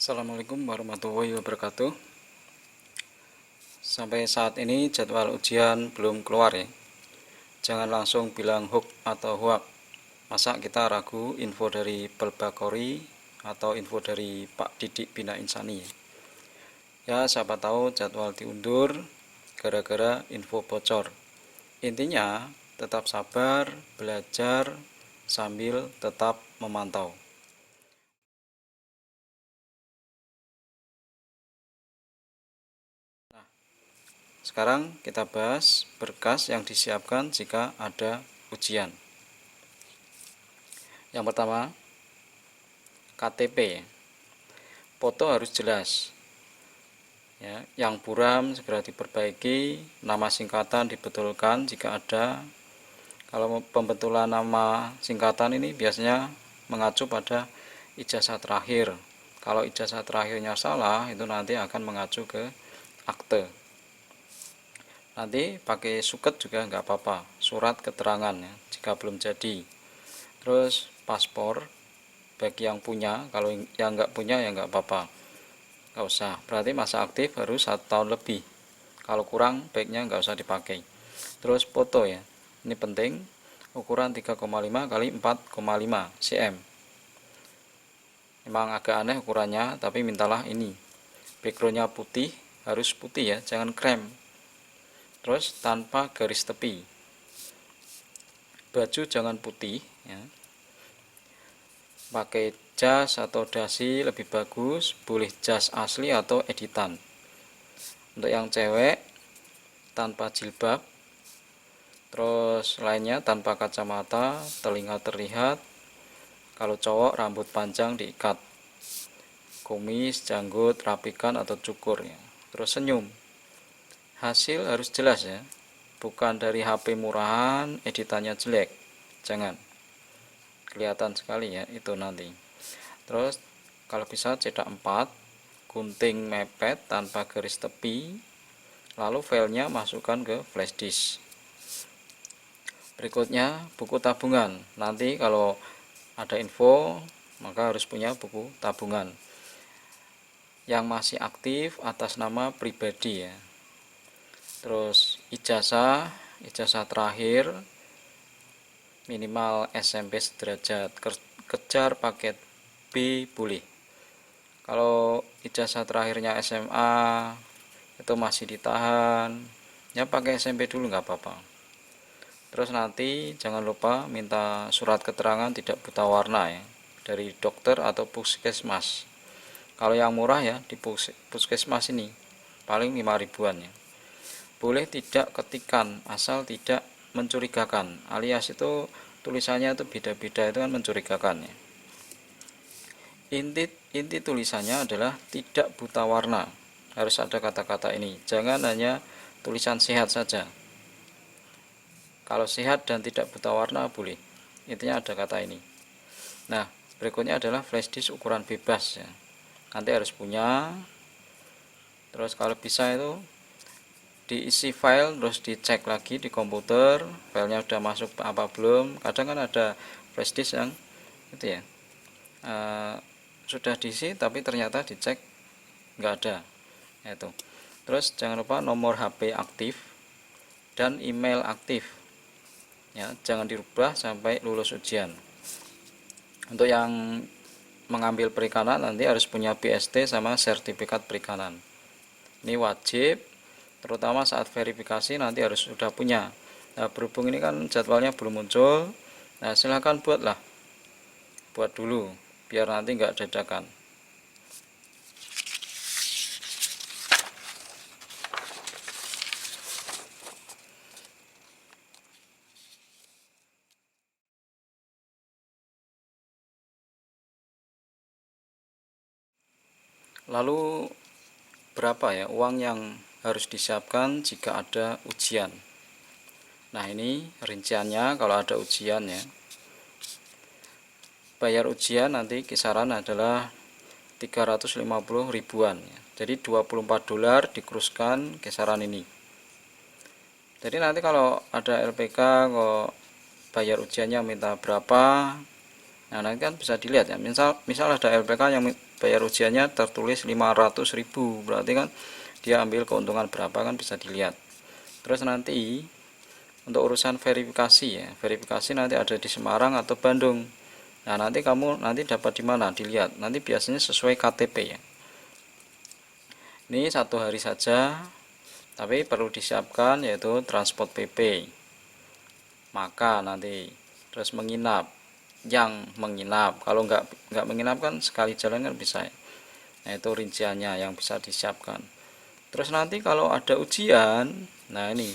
Assalamualaikum warahmatullahi wabarakatuh. Sampai saat ini jadwal ujian belum keluar ya. Jangan langsung bilang hoax atau hoak. Masa kita ragu info dari Pelbakori atau info dari Pak Didik Bina Insani ya. Ya siapa tahu jadwal diundur gara-gara info bocor. Intinya tetap sabar, belajar sambil tetap memantau. Sekarang kita bahas berkas yang disiapkan jika ada ujian. Yang pertama, KTP. Foto harus jelas. Ya, yang buram segera diperbaiki, nama singkatan dibetulkan jika ada. Kalau pembetulan nama singkatan ini biasanya mengacu pada ijazah terakhir. Kalau ijazah terakhirnya salah, itu nanti akan mengacu ke akte. Nanti pakai suket juga nggak apa-apa, surat keterangan ya, jika belum jadi. Terus paspor bagi yang punya, kalau yang nggak punya ya nggak apa-apa, nggak usah. Berarti masa aktif harus 1 tahun lebih. Kalau kurang baiknya nggak usah dipakai. Terus foto ya, ini penting, ukuran 3,5 kali 4,5 cm. Memang agak aneh ukurannya, tapi mintalah ini. Backgroundnya putih, harus putih ya, jangan krem. Terus tanpa garis tepi. Baju jangan putih ya. Pakai jas atau dasi lebih bagus, boleh jas asli atau editan. Untuk yang cewek tanpa jilbab, terus lainnya tanpa kacamata, telinga terlihat. Kalau cowok rambut panjang diikat, kumis, janggut rapikan atau cukur ya. Terus senyum. Hasil harus jelas ya, bukan dari HP murahan editannya jelek, jangan, kelihatan sekali ya itu nanti. Terus kalau bisa cetak 4, gunting mepet tanpa garis tepi, lalu filenya masukkan ke flash disk. Berikutnya buku tabungan. Nanti kalau ada info maka harus punya buku tabungan yang masih aktif atas nama pribadi ya. Terus ijazah terakhir minimal SMP sederajat, kejar paket B boleh. Kalau ijazah terakhirnya SMA itu masih ditahan, ya pakai SMP dulu nggak apa-apa. Terus nanti jangan lupa minta surat keterangan tidak buta warna ya, dari dokter atau puskesmas. Kalau yang murah ya di puskesmas ini paling 5 ribuan ya. Boleh tidak ketikan asal tidak mencurigakan, alias itu tulisannya itu beda-beda, itu kan mencurigakan ya. Inti tulisannya adalah tidak buta warna, harus ada kata-kata ini, jangan hanya tulisan sehat saja. Kalau sehat dan tidak buta warna boleh, intinya ada kata ini. Nah berikutnya adalah flash disk ukuran bebas ya, nanti harus punya. Terus kalau bisa itu diisi file, terus dicek lagi di komputer filenya sudah masuk apa belum. Kadang kan ada flash disk yang itu ya, sudah diisi tapi ternyata dicek nggak ada itu. Terus jangan lupa nomor HP aktif dan email aktif ya, jangan dirubah sampai lulus ujian. Untuk yang mengambil perikanan nanti harus punya BST sama sertifikat perikanan, ini wajib, terutama saat verifikasi nanti harus sudah punya. Nah berhubung ini kan jadwalnya belum muncul, nah silahkan buat dulu biar nanti nggak dadakan. Lalu berapa ya uang yang harus disiapkan jika ada ujian? Nah ini rinciannya kalau ada ujian ya. Bayar ujian nanti kisaran adalah 350 ribuan ya. Jadi 24 dolar dikuruskan kisaran ini. Jadi nanti kalau ada LPK kok bayar ujiannya minta berapa, Nah, nanti kan bisa dilihat ya, misal ada LPK yang bayar ujiannya tertulis 500.000, berarti kan dia ambil keuntungan berapa kan bisa dilihat. Terus nanti untuk urusan verifikasi ya, verifikasi nanti ada di Semarang atau Bandung. Nah, nanti kamu nanti dapat di mana dilihat, nanti biasanya sesuai KTP ya. Ini 1 hari saja, tapi perlu disiapkan yaitu transport PP, maka nanti terus menginap, yang menginap, kalau nggak menginap kan sekali jalan kan bisa ya. Nah, itu rinciannya yang bisa disiapkan. Terus nanti kalau ada ujian, nah ini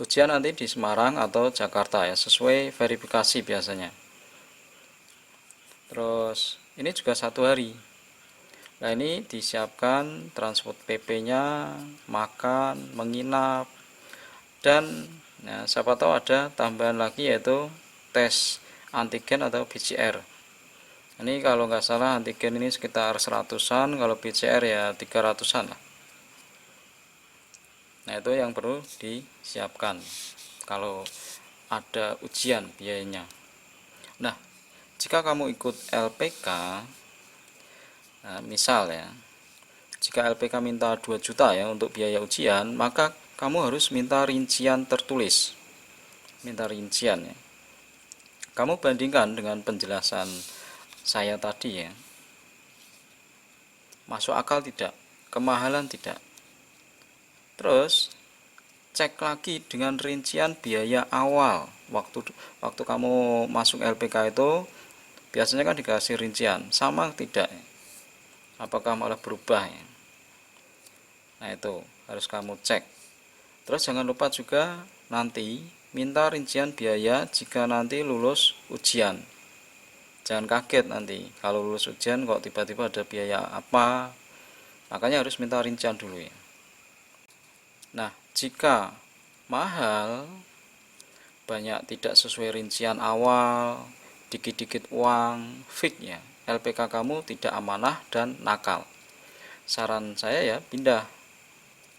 ujian nanti di Semarang atau Jakarta ya, sesuai verifikasi biasanya. Terus ini juga 1 hari. Nah, ini disiapkan transport PP-nya, makan, menginap, dan nah, siapa tahu ada tambahan lagi yaitu tes antigen atau PCR. Ini kalau nggak salah antigen ini sekitar 100-an, kalau PCR ya 300-an lah. Nah, itu yang perlu disiapkan kalau ada ujian biayanya. Nah, jika kamu ikut LPK, nah, misal ya, jika LPK minta 2 juta ya untuk biaya ujian, maka kamu harus minta rincian tertulis. Minta rincian ya. Kamu bandingkan dengan penjelasan saya tadi ya. Masuk akal tidak? Kemahalan tidak? Terus cek lagi dengan rincian biaya awal. Waktu kamu masuk LPK itu biasanya kan dikasih rincian, sama tidak? Apakah malah berubah ya? Nah, itu harus kamu cek. Terus jangan lupa juga nanti minta rincian biaya jika nanti lulus ujian. Jangan kaget nanti kalau lulus ujian kok tiba-tiba ada biaya apa, makanya harus minta rincian dulu ya. Nah, jika mahal, banyak tidak sesuai rincian awal, dikit-dikit uang, fix ya, LPK kamu tidak amanah dan nakal. Saran saya ya pindah.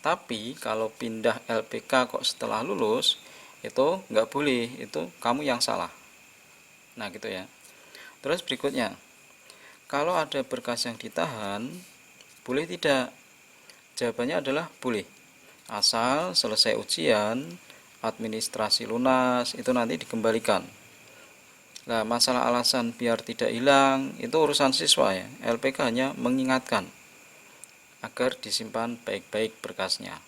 Tapi kalau pindah LPK kok setelah lulus, itu nggak boleh, itu kamu yang salah. Nah, gitu ya. Terus berikutnya, kalau ada berkas yang ditahan, boleh tidak? Jawabannya adalah boleh. Asal selesai ujian, administrasi lunas, itu nanti dikembalikan. Nah, masalah alasan biar tidak hilang, itu urusan siswa ya. LPK hanya mengingatkan agar disimpan baik-baik berkasnya.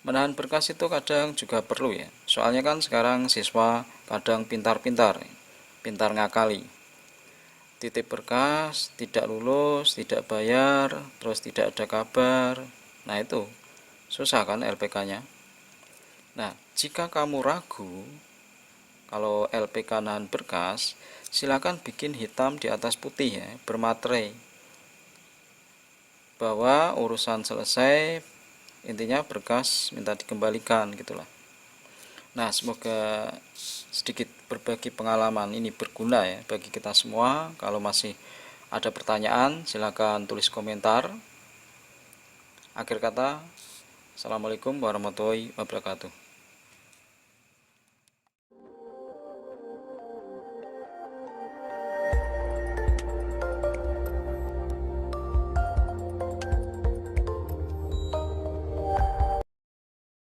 Menahan berkas itu kadang juga perlu ya. Soalnya kan sekarang siswa kadang pintar-pintar, pintar ngakali. Titip berkas, tidak lulus, tidak bayar, terus tidak ada kabar. Nah, itu susah kan LPK-nya. Nah, jika kamu ragu kalau LPK nahan berkas, silakan bikin hitam di atas putih ya, bermaterai bahwa urusan selesai, intinya berkas minta dikembalikan gitulah. Nah, semoga sedikit berbagi pengalaman ini berguna ya bagi kita semua. Kalau masih ada pertanyaan, silakan tulis komentar. Akhir kata, assalamualaikum warahmatullahi wabarakatuh.